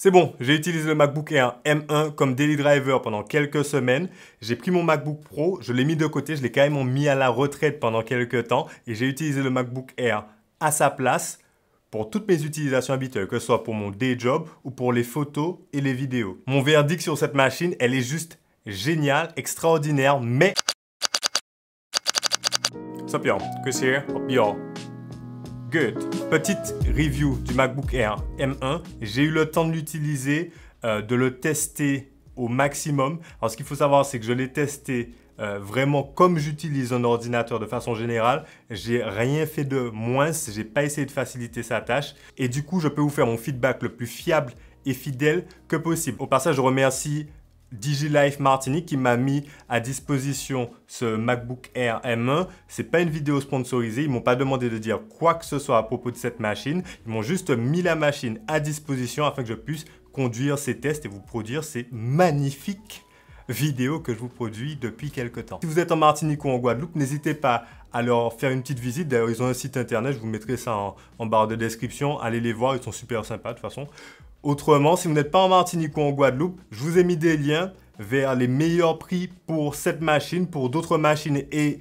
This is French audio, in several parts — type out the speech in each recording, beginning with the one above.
C'est bon, j'ai utilisé le MacBook Air M1 comme daily driver pendant quelques semaines. J'ai pris mon MacBook Pro, je l'ai mis de côté, je l'ai carrément mis à la retraite pendant quelques temps et j'ai utilisé le MacBook Air à sa place pour toutes mes utilisations habituelles, que ce soit pour mon day job ou pour les photos et les vidéos. Mon verdict sur cette machine, elle est juste géniale, extraordinaire, mais... What's up y'all? Chris here, hope y'all good. Petite review du MacBook Air M1. J'ai eu le temps de l'utiliser, de le tester au maximum. Alors ce qu'il faut savoir, c'est que je l'ai testé vraiment comme j'utilise un ordinateur de façon générale. J'ai rien fait de moins, j'ai pas essayé de faciliter sa tâche. Et du coup, je peux vous faire mon feedback le plus fiable et fidèle que possible. Au passage, je remercie DigiLife Martinique qui m'a mis à disposition ce MacBook Air M1. C'est pas une vidéo sponsorisée, ils m'ont pas demandé de dire quoi que ce soit à propos de cette machine. Ils m'ont juste mis la machine à disposition afin que je puisse conduire ces tests et vous produire ces magnifiques vidéos que je vous produis depuis quelques temps. Si vous êtes en Martinique ou en Guadeloupe, n'hésitez pas à leur faire une petite visite. D'ailleurs, ils ont un site internet, je vous mettrai ça en barre de description. Allez les voir, ils sont super sympas de toute façon. Autrement, si vous n'êtes pas en Martinique ou en Guadeloupe, je vous ai mis des liens vers les meilleurs prix pour cette machine, pour d'autres machines et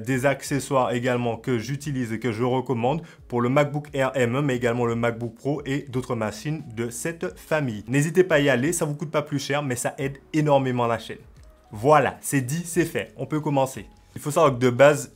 des accessoires également que j'utilise et que je recommande pour le MacBook Air M1, mais également le MacBook Pro et d'autres machines de cette famille. N'hésitez pas à y aller, ça ne vous coûte pas plus cher, mais ça aide énormément la chaîne. Voilà, c'est dit, c'est fait. On peut commencer. Il faut savoir que de base...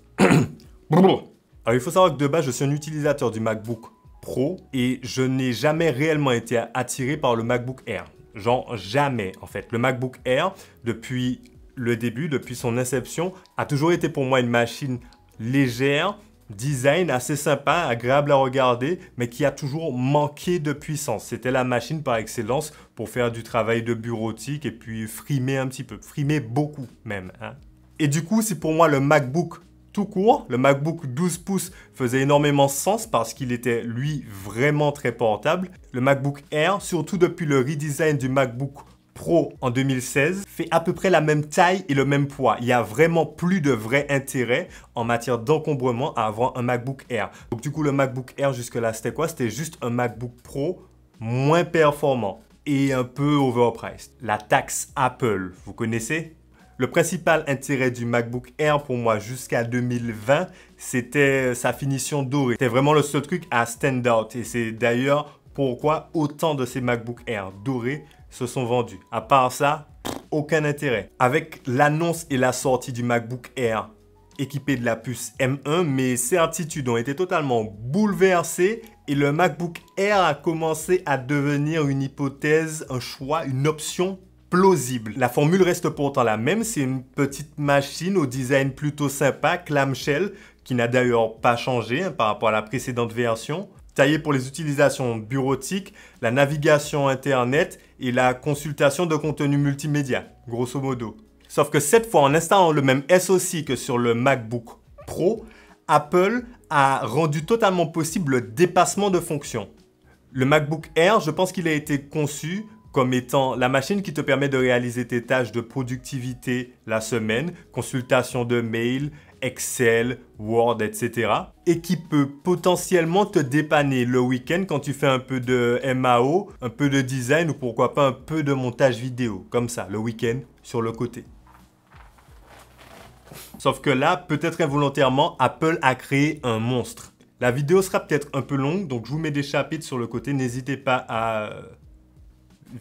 je suis un utilisateur du MacBook Pro et je n'ai jamais réellement été attiré par le MacBook Air. Genre jamais en fait. Le MacBook Air, depuis le début, depuis son inception, a toujours été pour moi une machine légère, design assez sympa, agréable à regarder, mais qui a toujours manqué de puissance. C'était la machine par excellence pour faire du travail de bureautique et puis frimer un petit peu, frimer beaucoup même, hein. Et du coup, c'est pour moi le MacBook tout court. Le MacBook 12 pouces faisait énormément sens parce qu'il était, lui, vraiment très portable. Le MacBook Air, surtout depuis le redesign du MacBook Pro en 2016, fait à peu près la même taille et le même poids. Il n'y a vraiment plus de vrai intérêt en matière d'encombrement à avoir un MacBook Air. Donc du coup, le MacBook Air jusque-là, c'était quoi? C'était juste un MacBook Pro moins performant et un peu overpriced. La taxe Apple, vous connaissez? Le principal intérêt du MacBook Air pour moi jusqu'à 2020, c'était sa finition dorée. C'était vraiment le seul truc à stand out et c'est d'ailleurs pourquoi autant de ces MacBook Air dorés se sont vendus. À part ça, aucun intérêt. Avec l'annonce et la sortie du MacBook Air équipé de la puce M1, mes certitudes ont été totalement bouleversées et le MacBook Air a commencé à devenir une hypothèse, un choix, une option plausible. La formule reste pourtant la même, c'est une petite machine au design plutôt sympa, clamshell, qui n'a d'ailleurs pas changé hein, par rapport à la précédente version. Taillée pour les utilisations bureautiques, la navigation internet et la consultation de contenu multimédia, grosso modo. Sauf que cette fois, en installant le même SoC que sur le MacBook Pro, Apple a rendu totalement possible le dépassement de fonctions. Le MacBook Air, je pense qu'il a été conçu comme étant la machine qui te permet de réaliser tes tâches de productivité la semaine, consultation de mails, Excel, Word, etc. Et qui peut potentiellement te dépanner le week-end quand tu fais un peu de MAO, un peu de design ou pourquoi pas un peu de montage vidéo, comme ça, le week-end sur le côté. Sauf que là, peut-être involontairement, Apple a créé un monstre. La vidéo sera peut-être un peu longue, donc je vous mets des chapitres sur le côté, n'hésitez pas à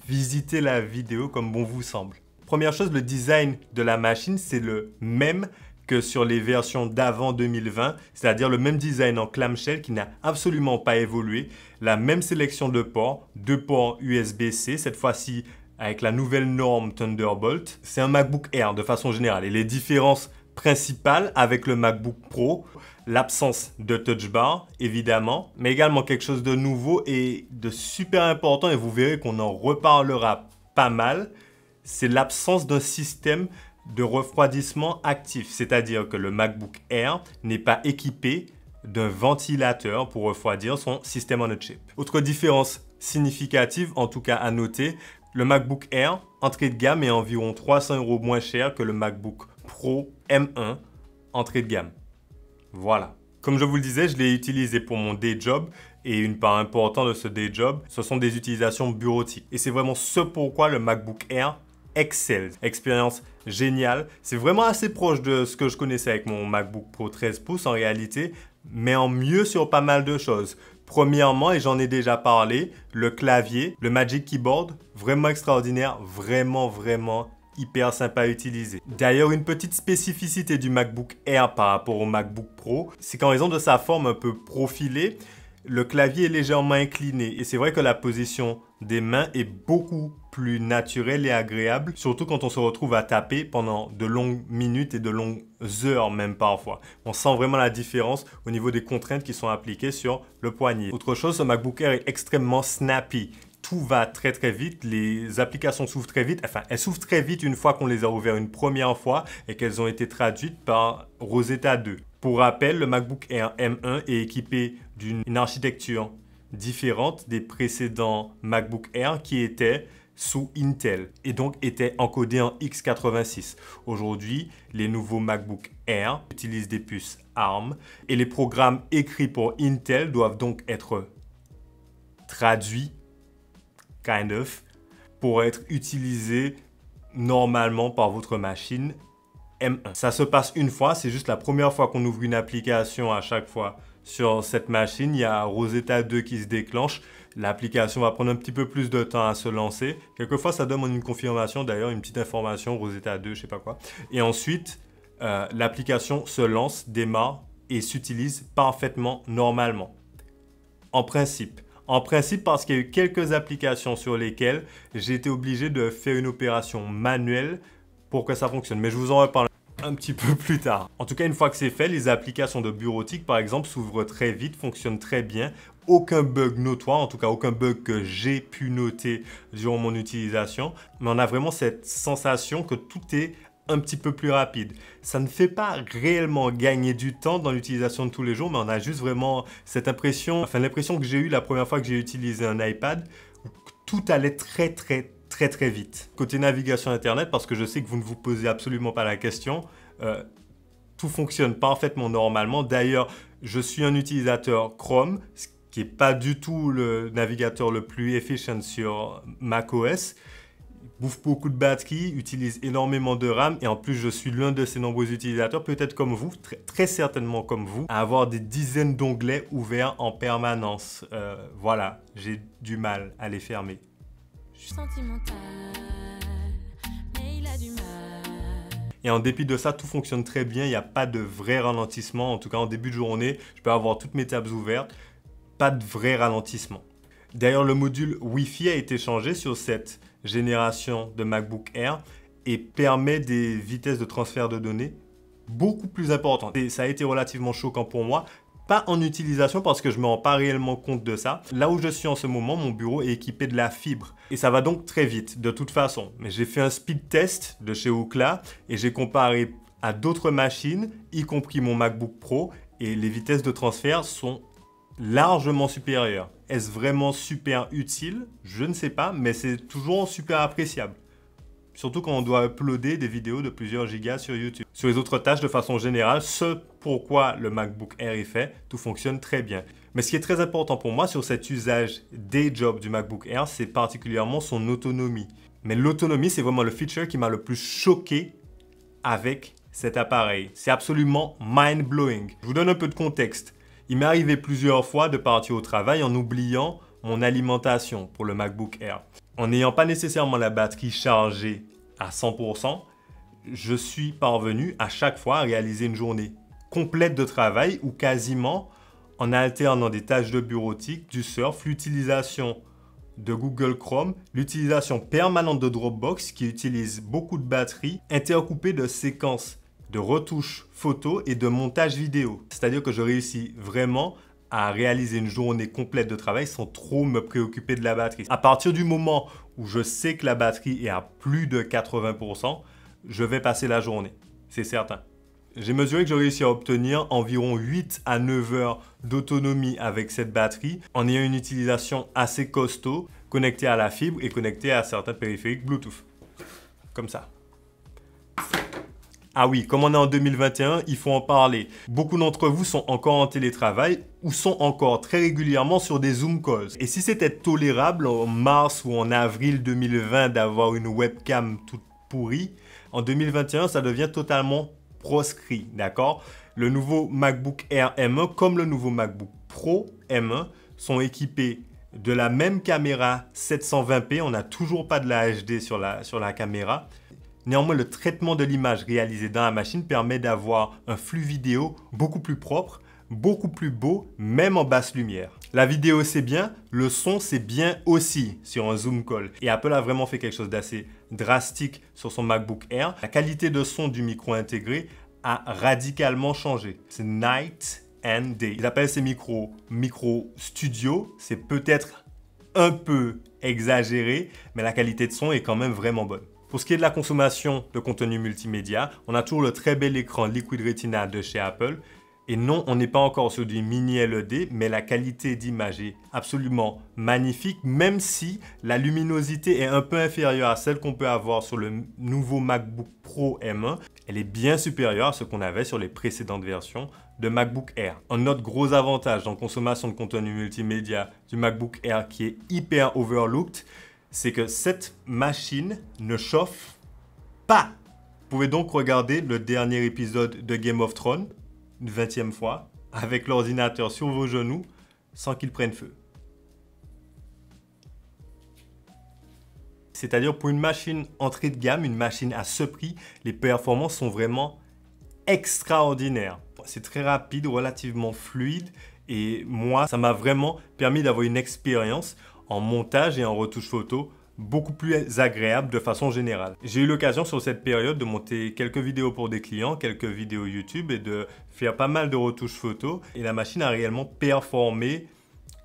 visiter la vidéo comme bon vous semble. Première chose, le design de la machine, c'est le même que sur les versions d'avant 2020, c'est-à-dire le même design en clamshell qui n'a absolument pas évolué, la même sélection de ports, deux ports USB-C, cette fois-ci avec la nouvelle norme Thunderbolt. C'est un MacBook Air de façon générale et les différences principales avec le MacBook Pro, l'absence de touch bar, évidemment, mais également quelque chose de nouveau et de super important, et vous verrez qu'on en reparlera pas mal, c'est l'absence d'un système de refroidissement actif, c'est-à-dire que le MacBook Air n'est pas équipé d'un ventilateur pour refroidir son système on a chip. Autre différence significative, en tout cas à noter, le MacBook Air, entrée de gamme, est environ 300 € moins cher que le MacBook Pro M1, entrée de gamme. Voilà. Comme je vous le disais, je l'ai utilisé pour mon day job et une part importante de ce day job, ce sont des utilisations bureautiques. Et c'est vraiment ce pourquoi le MacBook Air excelle. Expérience géniale. C'est vraiment assez proche de ce que je connaissais avec mon MacBook Pro 13 pouces en réalité, mais en mieux sur pas mal de choses. Premièrement, et j'en ai déjà parlé, le clavier, le Magic Keyboard, vraiment extraordinaire, vraiment hyper sympa à utiliser. D'ailleurs, une petite spécificité du MacBook Air par rapport au MacBook Pro, c'est qu'en raison de sa forme un peu profilée, le clavier est légèrement incliné. Et c'est vrai que la position des mains est beaucoup plus naturelle et agréable, surtout quand on se retrouve à taper pendant de longues minutes et de longues heures même parfois. On sent vraiment la différence au niveau des contraintes qui sont appliquées sur le poignet. Autre chose, ce MacBook Air est extrêmement snappy. Tout va très vite, les applications s'ouvrent très vite, enfin elles s'ouvrent très vite une fois qu'on les a ouvertes une première fois et qu'elles ont été traduites par Rosetta 2. Pour rappel, le MacBook Air M1 est équipé d'une architecture différente des précédents MacBook Air qui étaient sous Intel et donc étaient encodés en x86. Aujourd'hui, les nouveaux MacBook Air utilisent des puces ARM et les programmes écrits pour Intel doivent donc être traduits pour être utilisé normalement par votre machine M1. Ça se passe une fois, c'est juste la première fois qu'on ouvre une application à chaque fois sur cette machine. Il y a Rosetta 2 qui se déclenche. L'application va prendre un petit peu plus de temps à se lancer. Quelquefois, ça donne une confirmation, d'ailleurs, une petite information, Rosetta 2, je sais pas quoi. Et ensuite, l'application se lance, démarre et s'utilise parfaitement normalement. En principe. En principe, parce qu'il y a eu quelques applications sur lesquelles j'ai été obligé de faire une opération manuelle pour que ça fonctionne. Mais je vous en reparle un petit peu plus tard. En tout cas, une fois que c'est fait, les applications de bureautique, par exemple, s'ouvrent très vite, fonctionnent très bien. Aucun bug notoire, en tout cas aucun bug que j'ai pu noter durant mon utilisation. Mais on a vraiment cette sensation que tout est un petit peu plus rapide. Ça ne fait pas réellement gagner du temps dans l'utilisation de tous les jours, mais on a juste vraiment cette impression, enfin l'impression que j'ai eue la première fois que j'ai utilisé un iPad, où tout allait très vite. Côté navigation Internet, parce que je sais que vous ne vous posez absolument pas la question, tout fonctionne parfaitement normalement. D'ailleurs, je suis un utilisateur Chrome, ce qui n'est pas du tout le navigateur le plus efficient sur macOS. Bouffe beaucoup de batterie, utilise énormément de RAM et en plus je suis l'un de ces nombreux utilisateurs, peut-être comme vous, très certainement comme vous, à avoir des dizaines d'onglets ouverts en permanence. Voilà, j'ai du mal à les fermer. Je suis sentimental, mais il a du mal. Et en dépit de ça, tout fonctionne très bien, il n'y a pas de vrai ralentissement. En tout cas, en début de journée, je peux avoir toutes mes tabs ouvertes, pas de vrai ralentissement. D'ailleurs, le module Wi-Fi a été changé sur cette génération de MacBook Air et permet des vitesses de transfert de données beaucoup plus importantes. Et ça a été relativement choquant pour moi, pas en utilisation parce que je ne me rends pas réellement compte de ça. Là où je suis en ce moment, mon bureau est équipé de la fibre et ça va donc très vite de toute façon. Mais j'ai fait un speed test de chez Ookla et j'ai comparé à d'autres machines, y compris mon MacBook Pro, et les vitesses de transfert sont largement supérieures. Est-ce vraiment super utile? Je ne sais pas, mais c'est toujours super appréciable. Surtout quand on doit uploader des vidéos de plusieurs gigas sur YouTube. Sur les autres tâches, de façon générale, ce pourquoi le MacBook Air est fait, tout fonctionne très bien. Mais ce qui est très important pour moi sur cet usage day job du MacBook Air, c'est particulièrement son autonomie. Mais l'autonomie, c'est vraiment le feature qui m'a le plus choqué avec cet appareil. C'est absolument mind-blowing. Je vous donne un peu de contexte. Il m'est arrivé plusieurs fois de partir au travail en oubliant mon alimentation pour le MacBook Air. En n'ayant pas nécessairement la batterie chargée à 100%, je suis parvenu à chaque fois à réaliser une journée complète de travail ou quasiment en alternant des tâches de bureautique, du surf, l'utilisation de Google Chrome, l'utilisation permanente de Dropbox qui utilise beaucoup de batterie, intercoupée de séquences de retouches photos et de montage vidéo. C'est-à-dire que je réussis vraiment à réaliser une journée complète de travail sans trop me préoccuper de la batterie. À partir du moment où je sais que la batterie est à plus de 80%, je vais passer la journée, c'est certain. J'ai mesuré que j'ai réussi à obtenir environ 8 à 9 heures d'autonomie avec cette batterie en ayant une utilisation assez costaud, connectée à la fibre et connectée à certains périphériques Bluetooth. Comme ça. Ah oui, comme on est en 2021, il faut en parler. Beaucoup d'entre vous sont encore en télétravail ou sont encore très régulièrement sur des Zoom calls. Et si c'était tolérable en mars ou en avril 2020 d'avoir une webcam toute pourrie, en 2021, ça devient totalement proscrit, d'accord? Le nouveau MacBook Air M1 comme le nouveau MacBook Pro M1 sont équipés de la même caméra 720p. On n'a toujours pas de la HD sur la caméra. Néanmoins, le traitement de l'image réalisé dans la machine permet d'avoir un flux vidéo beaucoup plus propre, beaucoup plus beau, même en basse lumière. La vidéo c'est bien, le son c'est bien aussi sur un Zoom call. Et Apple a vraiment fait quelque chose d'assez drastique sur son MacBook Air. La qualité de son du micro intégré a radicalement changé. C'est night and day. Ils appellent ces micro studio. C'est peut-être un peu exagéré, mais la qualité de son est quand même vraiment bonne. Pour ce qui est de la consommation de contenu multimédia, on a toujours le très bel écran Liquid Retina de chez Apple. Et non, on n'est pas encore sur du mini LED, mais la qualité d'image est absolument magnifique, même si la luminosité est un peu inférieure à celle qu'on peut avoir sur le nouveau MacBook Pro M1. Elle est bien supérieure à ce qu'on avait sur les précédentes versions de MacBook Air. Un autre gros avantage dans la consommation de contenu multimédia du MacBook Air qui est hyper overlooked, c'est que cette machine ne chauffe pas. Vous pouvez donc regarder le dernier épisode de Game of Thrones, une 20e fois, avec l'ordinateur sur vos genoux, sans qu'il prenne feu. C'est-à-dire pour une machine entrée de gamme, une machine à ce prix, les performances sont vraiment extraordinaires. C'est très rapide, relativement fluide, et moi, ça m'a vraiment permis d'avoir une expérience en montage et en retouche photo beaucoup plus agréable de façon générale. J'ai eu l'occasion sur cette période de monter quelques vidéos pour des clients, quelques vidéos YouTube et de faire pas mal de retouches photos. Et la machine a réellement performé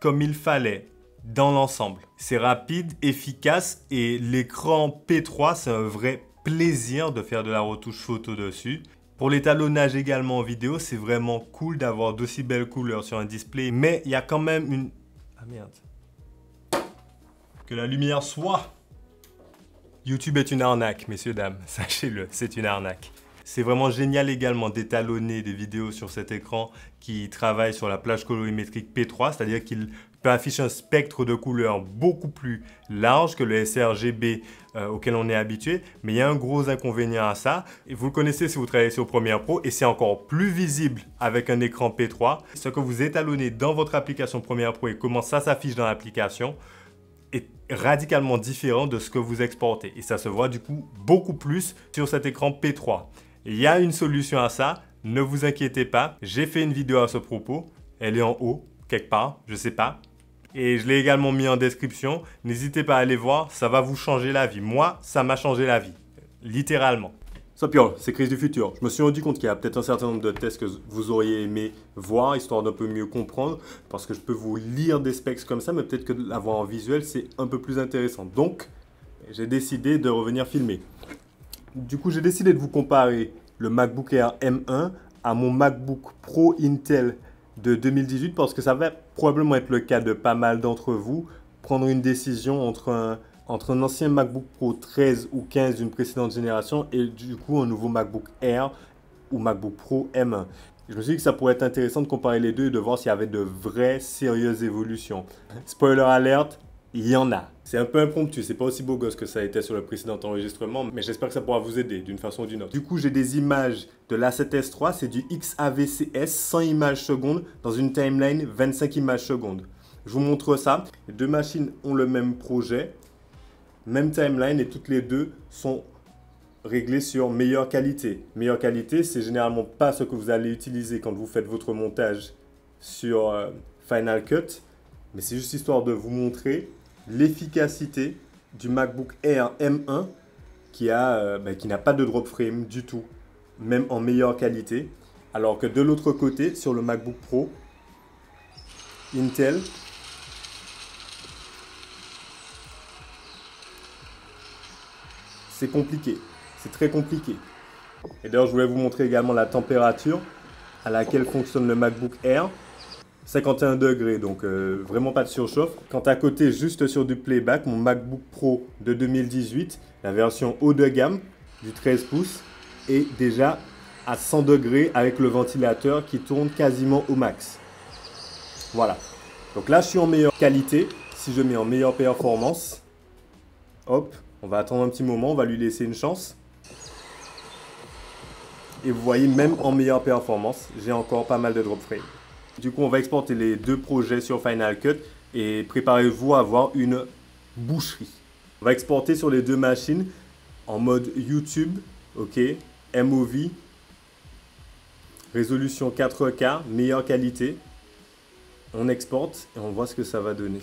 comme il fallait dans l'ensemble. C'est rapide, efficace et l'écran P3, c'est un vrai plaisir de faire de la retouche photo dessus. Pour l'étalonnage également en vidéo, c'est vraiment cool d'avoir d'aussi belles couleurs sur un display. Mais il y a quand même une... Ah merde. Que la lumière soit. YouTube est une arnaque, messieurs, dames. Sachez-le, c'est une arnaque. C'est vraiment génial également d'étalonner des vidéos sur cet écran qui travaille sur la plage colorimétrique P3, c'est-à-dire qu'il peut afficher un spectre de couleurs beaucoup plus large que le sRGB auquel on est habitué. Mais il y a un gros inconvénient à ça. Et vous le connaissez si vous travaillez sur Premiere Pro et c'est encore plus visible avec un écran P3. Ce que vous étalonnez dans votre application Premiere Pro et comment ça s'affiche dans l'application est radicalement différent de ce que vous exportez. Et ça se voit du coup beaucoup plus sur cet écran P3. Il y a une solution à ça, ne vous inquiétez pas. J'ai fait une vidéo à ce propos. Elle est en haut, quelque part, je ne sais pas. Et je l'ai également mis en description. N'hésitez pas à aller voir, ça va vous changer la vie. Moi, ça m'a changé la vie, littéralement. Sapiol, c'est Chris du futur. Je me suis rendu compte qu'il y a peut-être un certain nombre de tests que vous auriez aimé voir, histoire d'un peu mieux comprendre, parce que je peux vous lire des specs comme ça, mais peut-être que l'avoir en visuel, c'est un peu plus intéressant. Donc, j'ai décidé de revenir filmer. Du coup, j'ai décidé de vous comparer le MacBook Air M1 à mon MacBook Pro Intel de 2018, parce que ça va probablement être le cas de pas mal d'entre vous, prendre une décision entre un ancien MacBook Pro 13 ou 15 d'une précédente génération et du coup un nouveau MacBook Air ou MacBook Pro M1. Je me suis dit que ça pourrait être intéressant de comparer les deux et de voir s'il y avait de vraies, sérieuses évolutions. Spoiler alert, il y en a. C'est un peu impromptu, c'est pas aussi beau gosse que ça a été sur le précédent enregistrement, mais j'espère que ça pourra vous aider d'une façon ou d'une autre. Du coup, j'ai des images de l'A7S III, c'est du XAVCS 100 images secondes dans une timeline 25 images secondes. Je vous montre ça. Les deux machines ont le même projet, même timeline et toutes les deux sont réglées sur meilleure qualité. Meilleure qualité, c'est généralement pas ce que vous allez utiliser quand vous faites votre montage sur Final Cut, mais c'est juste histoire de vous montrer l'efficacité du MacBook Air M1 qui n'a pas de drop frame du tout, même en meilleure qualité. Alors que de l'autre côté, sur le MacBook Pro Intel, c'est compliqué, c'est très compliqué. Et d'ailleurs, je voulais vous montrer également la température à laquelle fonctionne le MacBook Air. 51 degrés, donc vraiment pas de surchauffe. Quant à côté, juste sur du playback, mon MacBook Pro de 2018, la version haut de gamme du 13 pouces, est déjà à 100 degrés avec le ventilateur qui tourne quasiment au max. Voilà. Donc là, je suis en meilleure qualité. Si je mets en meilleure performance, hop, on va attendre un petit moment, on va lui laisser une chance. Et vous voyez, même en meilleure performance, j'ai encore pas mal de drop frames. Du coup, on va exporter les deux projets sur Final Cut et préparez-vous à avoir une boucherie. On va exporter sur les deux machines en mode YouTube, ok, MOV, résolution 4K, meilleure qualité. On exporte et on voit ce que ça va donner.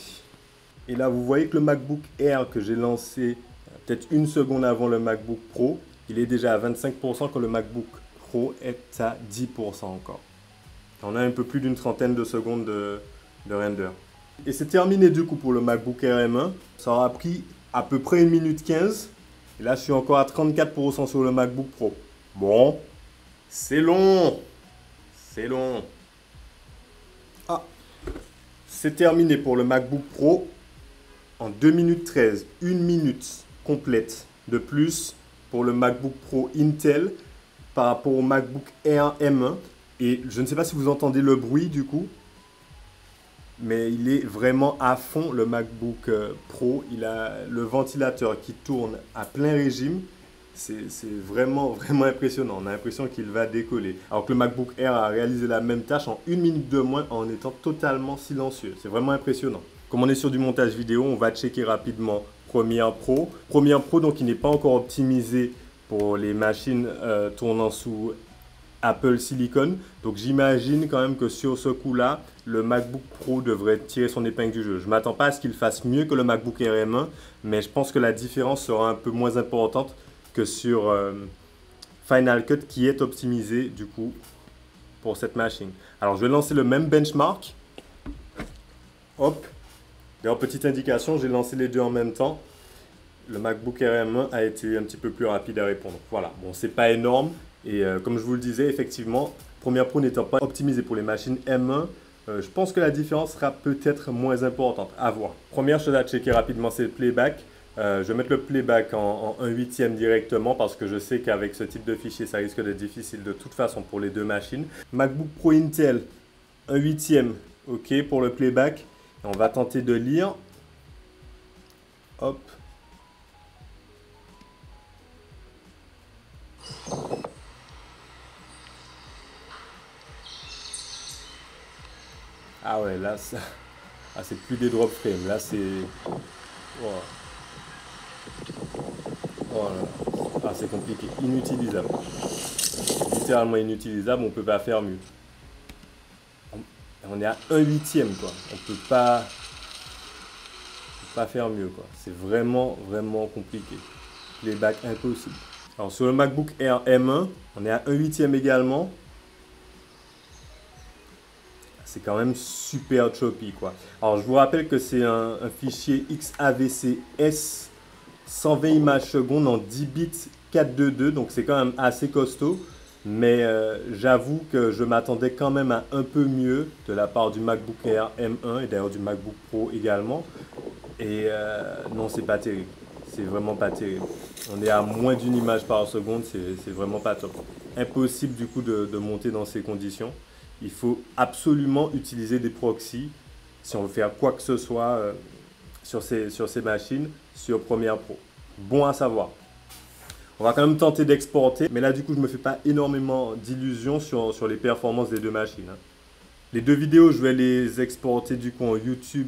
Et là, vous voyez que le MacBook Air que j'ai lancé peut-être une seconde avant le MacBook Pro, il est déjà à 25% quand le MacBook Pro est à 10% encore. On a un peu plus d'une trentaine de secondes de render. Et c'est terminé du coup pour le MacBook Air M1. Ça aura pris à peu près 1 minute 15. Et là, je suis encore à 34% sur le MacBook Pro. Bon, c'est long. C'est long. Ah, c'est terminé pour le MacBook Pro en 2 minutes 13. 1 minute complète de plus pour le MacBook Pro Intel par rapport au MacBook Air M1. Et je ne sais pas si vous entendez le bruit du coup, mais il est vraiment à fond le MacBook Pro. Il a le ventilateur qui tourne à plein régime. C'est vraiment impressionnant. On a l'impression qu'il va décoller. Alors que le MacBook Air a réalisé la même tâche en 1 minute de moins en étant totalement silencieux. C'est vraiment impressionnant. Comme on est sur du montage vidéo, on va checker rapidement Premiere Pro. Premiere Pro, donc il n'est pas encore optimisé pour les machines tournant sous Apple Silicon. Donc j'imagine quand même que sur ce coup-là, le MacBook Pro devrait tirer son épingle du jeu. Je ne m'attends pas à ce qu'il fasse mieux que le MacBook Air M1, mais je pense que la différence sera un peu moins importante que sur Final Cut qui est optimisé du coup pour cette machine. Alors je vais lancer le même benchmark. Hop. D'ailleurs, petite indication, j'ai lancé les deux en même temps. Le MacBook Air M1 a été un petit peu plus rapide à répondre. Voilà, bon, c'est pas énorme. Et comme je vous le disais, effectivement, Premiere Pro n'étant pas optimisé pour les machines M1, je pense que la différence sera peut-être moins importante. À voir. Première chose à checker rapidement, c'est le playback. Je vais mettre le playback en 1/8 directement parce que je sais qu'avec ce type de fichier, ça risque d'être difficile de toute façon pour les deux machines. MacBook Pro Intel, 1/8, ok pour le playback. On va tenter de lire. Hop. Ah ouais, là, ça... ah, c'est plus des drop frames. Là, c'est... Oh. Oh là. Ah, c'est compliqué. Inutilisable. Littéralement inutilisable. On peut pas faire mieux. On est à 1/8, quoi. On peut pas faire mieux, quoi. C'est vraiment compliqué. Playback impossible. Alors, sur le MacBook Air M1, on est à 1/8 également. C'est quand même super choppy, quoi. Alors, je vous rappelle que c'est un fichier XAVC-S 120 images secondes en 10 bits 422. Donc, c'est quand même assez costaud. Mais j'avoue que je m'attendais quand même à un peu mieux de la part du MacBook Air M1 et d'ailleurs du MacBook Pro également. Et non, c'est pas terrible. C'est vraiment pas terrible. On est à moins d'une image par seconde, c'est vraiment pas top. Impossible du coup de monter dans ces conditions. Il faut absolument utiliser des proxys si on veut faire quoi que ce soit sur ces machines, sur Premiere Pro. Bon à savoir. On va quand même tenter d'exporter, mais là du coup je ne me fais pas énormément d'illusions sur les performances des deux machines. Hein. Les deux vidéos, je vais les exporter du coup en YouTube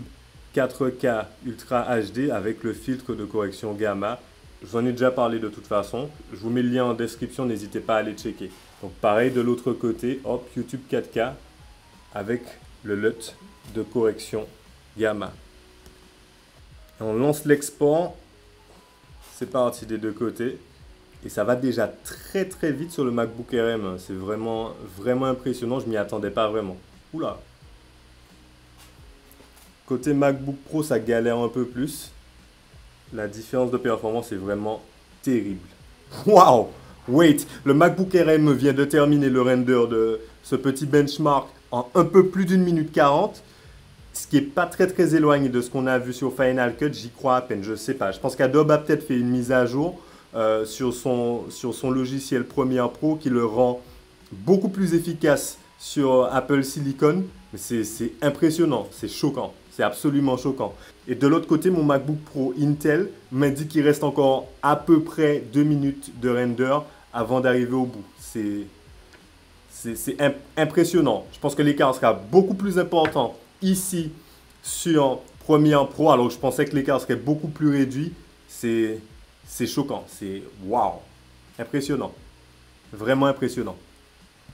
4K Ultra HD avec le filtre de correction gamma. Je vous en ai déjà parlé de toute façon. Je vous mets le lien en description, n'hésitez pas à aller checker. Donc pareil de l'autre côté, hop, YouTube 4K avec le LUT de correction gamma. Et on lance l'export. C'est parti des deux côtés. Et ça va déjà très vite sur le MacBook Air M1. C'est vraiment impressionnant. Je m'y attendais pas vraiment. Oula. Côté MacBook Pro, ça galère un peu plus. La différence de performance est vraiment terrible. Waouh! Wait, le MacBook Air M1 vient de terminer le render de ce petit benchmark en un peu plus d'1 minute 40. Ce qui n'est pas très éloigné de ce qu'on a vu sur Final Cut. J'y crois à peine, je sais pas. Je pense qu'Adobe a peut-être fait une mise à jour. sur son logiciel Premiere Pro qui le rend beaucoup plus efficace sur Apple Silicon. C'est impressionnant, c'est choquant, c'est absolument choquant. Et de l'autre côté, mon MacBook Pro Intel m'indique qu'il reste encore à peu près 2 minutes de render avant d'arriver au bout. C'est impressionnant. Je pense que l'écart sera beaucoup plus important ici sur Premiere Pro, alors que je pensais que l'écart serait beaucoup plus réduit. C'est choquant, c'est waouh, impressionnant, vraiment impressionnant.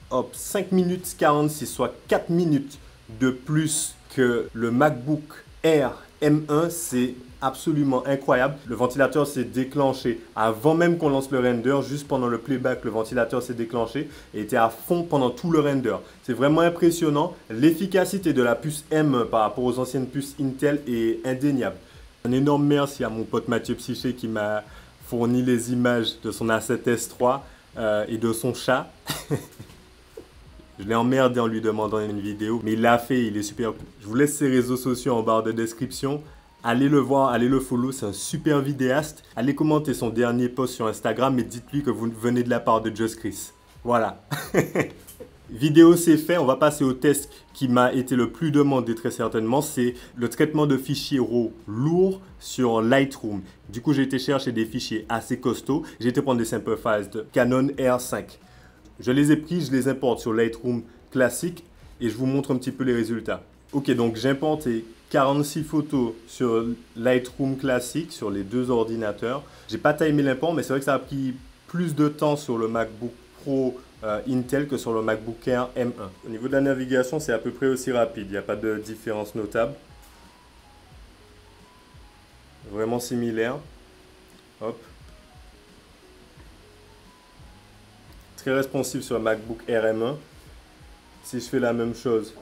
Hop, 5 minutes 46, soit 4 minutes de plus que le MacBook Air M1, c'est absolument incroyable. Le ventilateur s'est déclenché avant même qu'on lance le render, juste pendant le playback, le ventilateur s'est déclenché et était à fond pendant tout le render. C'est vraiment impressionnant. L'efficacité de la puce M1 par rapport aux anciennes puces Intel est indéniable. Un énorme merci à mon pote Mathieu Psyché qui m'a fourni les images de son A7S III et de son chat. Je l'ai emmerdé en lui demandant une vidéo, mais il l'a fait, il est super cool. Je vous laisse ses réseaux sociaux en barre de description. Allez le voir, allez le follow, c'est un super vidéaste. Allez commenter son dernier post sur Instagram et dites-lui que vous venez de la part de Just Chris. Voilà. Vidéo c'est fait, on va passer au test qui m'a été le plus demandé très certainement. C'est le traitement de fichiers RAW lourds sur Lightroom. Du coup j'ai été chercher des fichiers assez costauds. J'ai été prendre des sample files de Canon R5. Je les ai pris, je les importe sur Lightroom classique et je vous montre un petit peu les résultats. Ok, donc j'ai importé 46 photos sur Lightroom classique, sur les deux ordinateurs. J'ai pas timé l'import, mais c'est vrai que ça a pris plus de temps sur le MacBook Pro Intel que sur le MacBook Air M1. Au niveau de la navigation, c'est à peu près aussi rapide, il n'y a pas de différence notable. Vraiment similaire. Hop. Très responsive sur le MacBook Air M1. Si je fais la même chose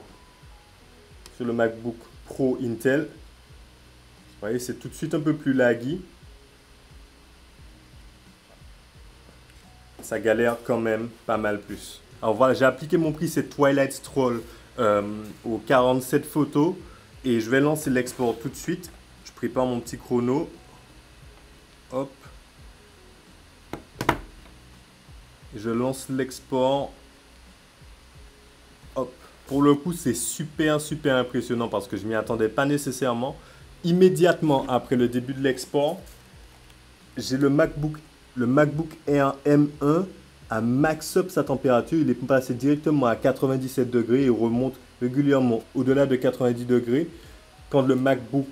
sur le MacBook Pro Intel, vous voyez, c'est tout de suite un peu plus laggy. Ça galère quand même pas mal plus. Alors voilà, j'ai appliqué mon preset Twilight Stroll aux 47 photos et je vais lancer l'export tout de suite. Je prépare mon petit chrono. Hop. Je lance l'export. Hop. Pour le coup, c'est super impressionnant parce que je ne m'y attendais pas nécessairement. Immédiatement après le début de l'export, j'ai le MacBook Air M1 à max up sa température. Il est passé directement à 97 degrés et remonte régulièrement au-delà de 90 degrés. Quand le MacBook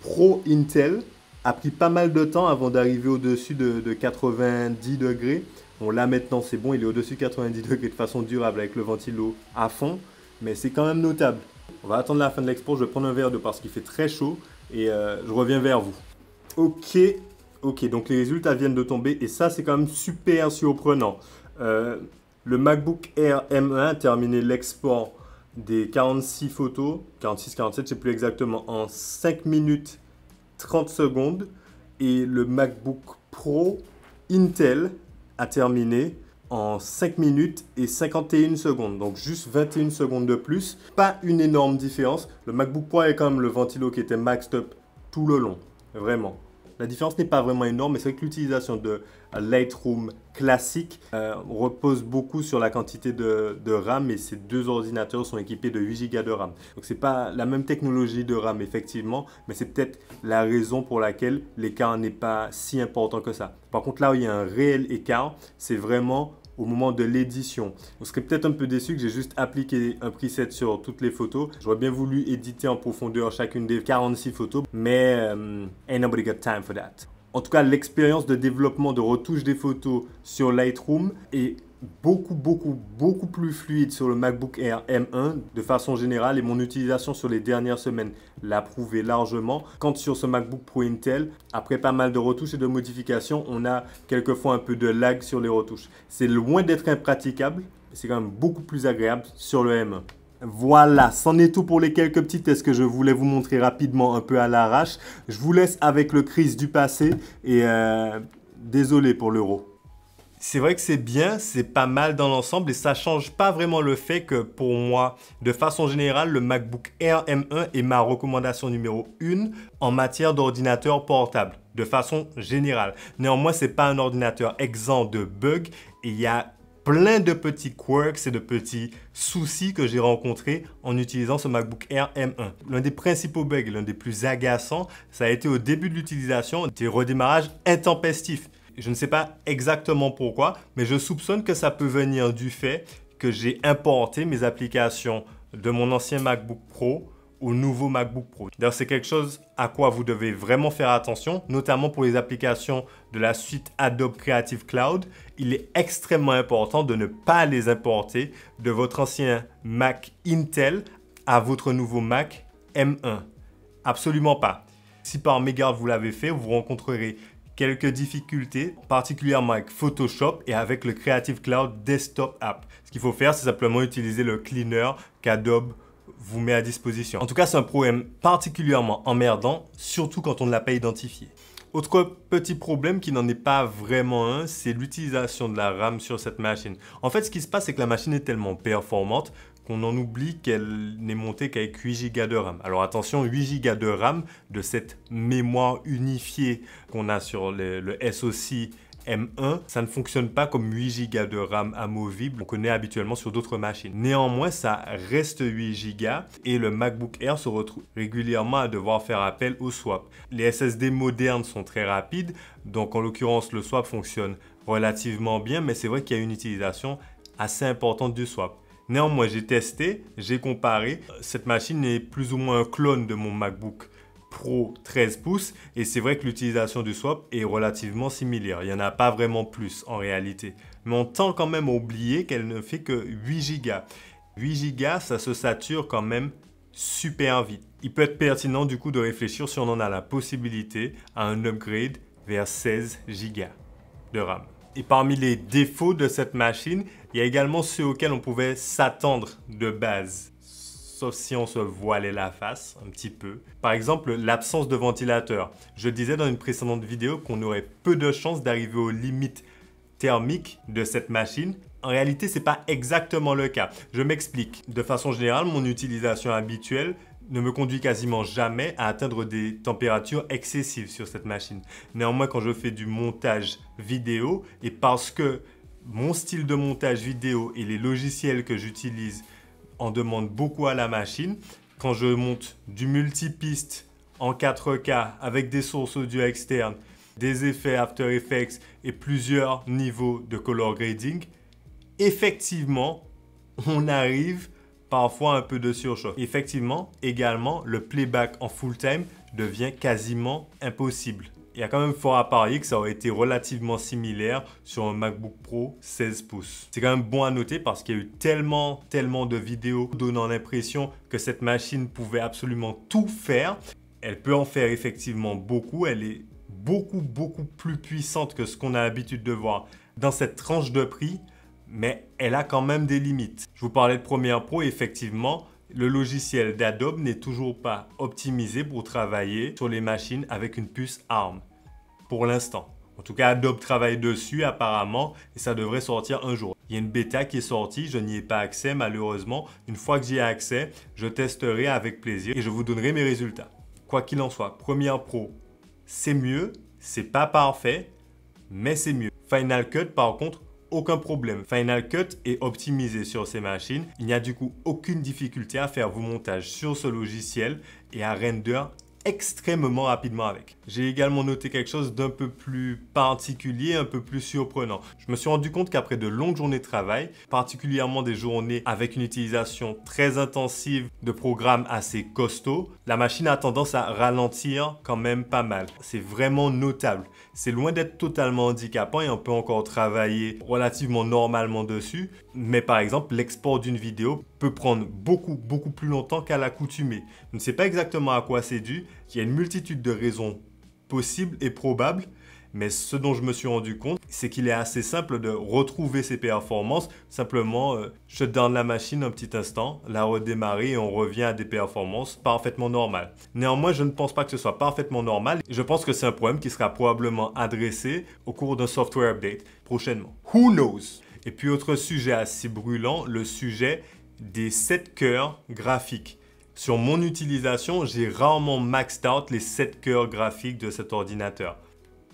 Pro Intel a pris pas mal de temps avant d'arriver au-dessus de 90 degrés. Bon, là maintenant c'est bon, il est au-dessus de 90 degrés de façon durable avec le ventilo à fond, mais c'est quand même notable. On va attendre la fin de l'export, je vais prendre un verre d'eau parce qu'il fait très chaud et je reviens vers vous. Ok, donc les résultats viennent de tomber et ça c'est quand même super surprenant. Le MacBook Air M1 a terminé l'export des 46 photos, 46-47, je ne sais plus exactement, en 5 minutes 30 secondes et le MacBook Pro Intel a terminé en 5 minutes et 51 secondes, donc juste 21 secondes de plus. Pas une énorme différence. Le MacBook Pro est quand même le ventilo qui était maxed up tout le long, vraiment. La différence n'est pas vraiment énorme, mais c'est vrai que l'utilisation de Lightroom classique repose beaucoup sur la quantité de RAM et ces deux ordinateurs sont équipés de 8 Go de RAM. Donc ce n'est pas la même technologie de RAM effectivement, mais c'est peut-être la raison pour laquelle l'écart n'est pas si important que ça. Par contre là où il y a un réel écart, c'est vraiment au moment de l'édition. Vous serez peut-être un peu déçu que j'ai juste appliqué un preset sur toutes les photos. J'aurais bien voulu éditer en profondeur chacune des 46 photos, mais ain't nobody got time for that. En tout cas, l'expérience de développement de retouche des photos sur Lightroom est beaucoup plus fluide sur le MacBook Air M1 de façon générale et mon utilisation sur les dernières semaines l'a prouvé largement. Quand sur ce MacBook Pro Intel, après pas mal de retouches et de modifications, on a quelquefois un peu de lag sur les retouches. C'est loin d'être impraticable, mais c'est quand même beaucoup plus agréable sur le M1. Voilà, c'en est tout pour les quelques petits tests que je voulais vous montrer rapidement un peu à l'arrache. Je vous laisse avec le Chris du passé et désolé pour l'euro. C'est vrai que c'est bien, c'est pas mal dans l'ensemble et ça change pas vraiment le fait que pour moi, de façon générale, le MacBook Air M1 est ma recommandation numéro 1 en matière d'ordinateur portable, de façon générale. Néanmoins, c'est pas un ordinateur exempt de bugs et il y a plein de petits quirks et de petits soucis que j'ai rencontrés en utilisant ce MacBook Air M1. L'un des principaux bugs, l'un des plus agaçants, ça a été au début de l'utilisation des redémarrages intempestifs. Je ne sais pas exactement pourquoi, mais je soupçonne que ça peut venir du fait que j'ai importé mes applications de mon ancien MacBook Pro au nouveau MacBook Pro. D'ailleurs, c'est quelque chose à quoi vous devez vraiment faire attention, notamment pour les applications de la suite Adobe Creative Cloud. Il est extrêmement important de ne pas les importer de votre ancien Mac Intel à votre nouveau Mac M1. Absolument pas. Si par mégarde vous l'avez fait, vous rencontrerez quelques difficultés, particulièrement avec Photoshop et avec le Creative Cloud Desktop App. Ce qu'il faut faire, c'est simplement utiliser le cleaner qu'Adobe vous met à disposition. En tout cas, c'est un problème particulièrement emmerdant, surtout quand on ne l'a pas identifié. Autre petit problème qui n'en est pas vraiment un, c'est l'utilisation de la RAM sur cette machine. En fait, ce qui se passe, c'est que la machine est tellement performante qu'on en oublie qu'elle n'est montée qu'avec 8 Go de RAM. Alors attention, 8 Go de RAM de cette mémoire unifiée qu'on a sur le SoC M1, ça ne fonctionne pas comme 8 Go de RAM amovible qu'on connaît habituellement sur d'autres machines. Néanmoins, ça reste 8 Go et le MacBook Air se retrouve régulièrement à devoir faire appel au swap. Les SSD modernes sont très rapides, donc en l'occurrence, le swap fonctionne relativement bien, mais c'est vrai qu'il y a une utilisation assez importante du swap. Néanmoins, j'ai testé, j'ai comparé. Cette machine est plus ou moins un clone de mon MacBook Pro 13 pouces et c'est vrai que l'utilisation du swap est relativement similaire. Il n'y en a pas vraiment plus en réalité. Mais on tend quand même à oublier qu'elle ne fait que 8 Go. 8 Go, ça se sature quand même super vite. Il peut être pertinent du coup de réfléchir si on en a la possibilité à un upgrade vers 16 Go de RAM. Et parmi les défauts de cette machine, il y a également ceux auxquels on pouvait s'attendre de base. Sauf si on se voilait la face un petit peu. Par exemple, l'absence de ventilateur. Je disais dans une précédente vidéo qu'on aurait peu de chances d'arriver aux limites thermiques de cette machine. En réalité, ce n'est pas exactement le cas. Je m'explique. De façon générale, mon utilisation habituelle ne me conduit quasiment jamais à atteindre des températures excessives sur cette machine. Néanmoins, quand je fais du montage vidéo, et parce que mon style de montage vidéo et les logiciels que j'utilise en demandent beaucoup à la machine, quand je monte du multipiste en 4K avec des sources audio externes, des effets After Effects et plusieurs niveaux de color grading, effectivement, on arrive parfois un peu de surchauffe. Effectivement, également, le playback en full time devient quasiment impossible. Il y a quand même fort à parier que ça aurait été relativement similaire sur un MacBook Pro 16 pouces. C'est quand même bon à noter parce qu'il y a eu tellement de vidéos donnant l'impression que cette machine pouvait absolument tout faire. Elle peut en faire effectivement beaucoup. Elle est beaucoup plus puissante que ce qu'on a l'habitude de voir dans cette tranche de prix. Mais elle a quand même des limites. Je vous parlais de Premiere Pro, effectivement, le logiciel d'Adobe n'est toujours pas optimisé pour travailler sur les machines avec une puce ARM, pour l'instant. En tout cas, Adobe travaille dessus apparemment et ça devrait sortir un jour. Il y a une bêta qui est sortie, je n'y ai pas accès malheureusement. Une fois que j'y ai accès, je testerai avec plaisir et je vous donnerai mes résultats. Quoi qu'il en soit, Premiere Pro, c'est mieux, c'est pas parfait, mais c'est mieux. Final Cut, par contre, aucun problème. Final Cut est optimisé sur ces machines. Il n'y a du coup aucune difficulté à faire vos montages sur ce logiciel et à render extrêmement rapidement avec. J'ai également noté quelque chose d'un peu plus particulier, un peu plus surprenant. Je me suis rendu compte qu'après de longues journées de travail, particulièrement des journées avec une utilisation très intensive de programmes assez costauds, la machine a tendance à ralentir quand même pas mal. C'est vraiment notable. C'est loin d'être totalement handicapant et on peut encore travailler relativement normalement dessus. Mais par exemple, l'export d'une vidéo peut prendre beaucoup plus longtemps qu'à l'accoutumée. Je ne sais pas exactement à quoi c'est dû. Il y a une multitude de raisons possibles et probables, Mais ce dont je me suis rendu compte, c'est qu'il est assez simple de retrouver ses performances. Simplement, shut down la machine un petit instant, la redémarrer et on revient à des performances parfaitement normales. Néanmoins, je ne pense pas que ce soit parfaitement normal. Je pense que c'est un problème qui sera probablement adressé au cours d'un software update prochainement. Who knows? Et puis autre sujet assez brûlant, le sujet des 7 cœurs graphiques. Sur mon utilisation, j'ai rarement maxed out les 7 cœurs graphiques de cet ordinateur.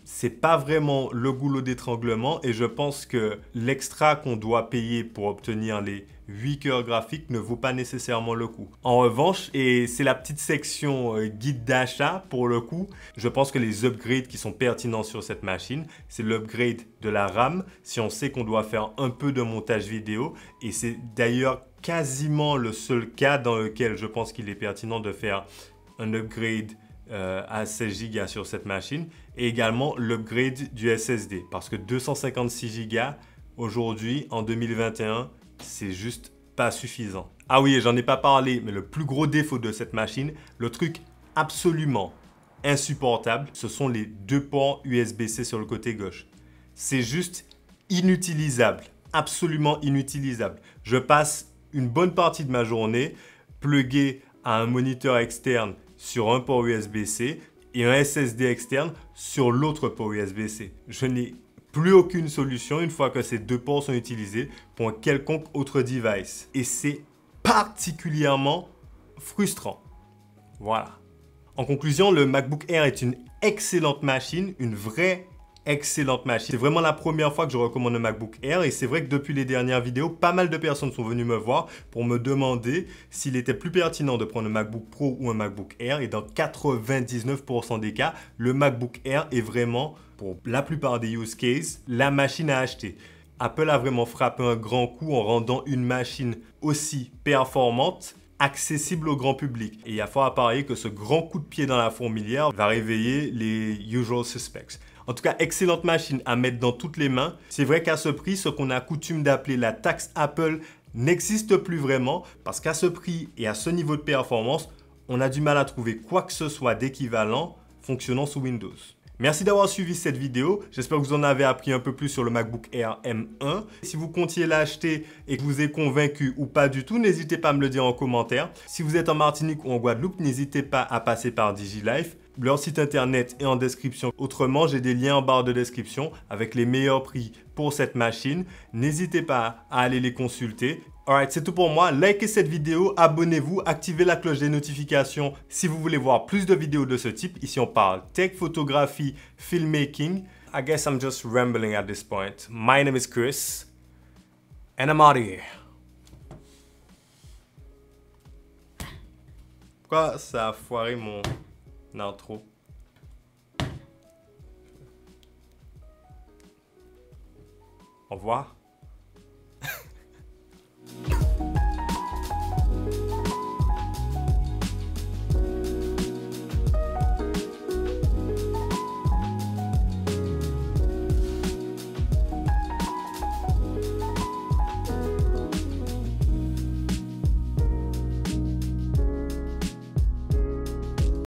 C'est pas vraiment le goulot d'étranglement et je pense que l'extra qu'on doit payer pour obtenir les 8 cœurs graphiques ne vaut pas nécessairement le coup. En revanche, et c'est la petite section guide d'achat pour le coup, je pense que les upgrades qui sont pertinents sur cette machine, c'est l'upgrade de la RAM si on sait qu'on doit faire un peu de montage vidéo et c'est d'ailleurs quasiment le seul cas dans lequel je pense qu'il est pertinent de faire un upgrade à 16 Go sur cette machine et également l'upgrade du SSD parce que 256 Go aujourd'hui en 2021 c'est juste pas suffisant. Ah oui, et j'en ai pas parlé, mais le plus gros défaut de cette machine, le truc absolument insupportable, ce sont les 2 ports USB-C sur le côté gauche. C'est juste inutilisable, absolument inutilisable. Je passe une bonne partie de ma journée plugué à un moniteur externe sur un port USB-C et un SSD externe sur l'autre port USB-C. Je n'ai plus aucune solution une fois que ces 2 ports sont utilisés pour un quelconque autre device. Et c'est particulièrement frustrant. Voilà. En conclusion, le MacBook Air est une excellente machine, une vraie excellente machine. C'est vraiment la première fois que je recommande un MacBook Air et c'est vrai que depuis les dernières vidéos, pas mal de personnes sont venues me voir pour me demander s'il était plus pertinent de prendre un MacBook Pro ou un MacBook Air et dans 99% des cas, le MacBook Air est vraiment, pour la plupart des use cases, la machine à acheter. Apple a vraiment frappé un grand coup en rendant une machine aussi performante accessible au grand public. Et il y a fort à parier que ce grand coup de pied dans la fourmilière va réveiller les usual suspects. En tout cas, excellente machine à mettre dans toutes les mains. C'est vrai qu'à ce prix, ce qu'on a coutume d'appeler la taxe Apple n'existe plus vraiment parce qu'à ce prix et à ce niveau de performance, on a du mal à trouver quoi que ce soit d'équivalent fonctionnant sous Windows. Merci d'avoir suivi cette vidéo. J'espère que vous en avez appris un peu plus sur le MacBook Air M1. Si vous comptiez l'acheter et que vous êtes convaincu ou pas du tout, n'hésitez pas à me le dire en commentaire. Si vous êtes en Martinique ou en Guadeloupe, n'hésitez pas à passer par DigiLife. Leur site internet est en description. Autrement, j'ai des liens en barre de description avec les meilleurs prix pour cette machine. N'hésitez pas à aller les consulter. Alright, c'est tout pour moi. Likez cette vidéo, abonnez-vous, activez la cloche des notifications si vous voulez voir plus de vidéos de ce type. Ici, on parle tech, photographie, filmmaking. I guess I'm just rambling at this point. My name is Chris, and I'm out of here. Pourquoi ça a foiré mon intro? Au revoir.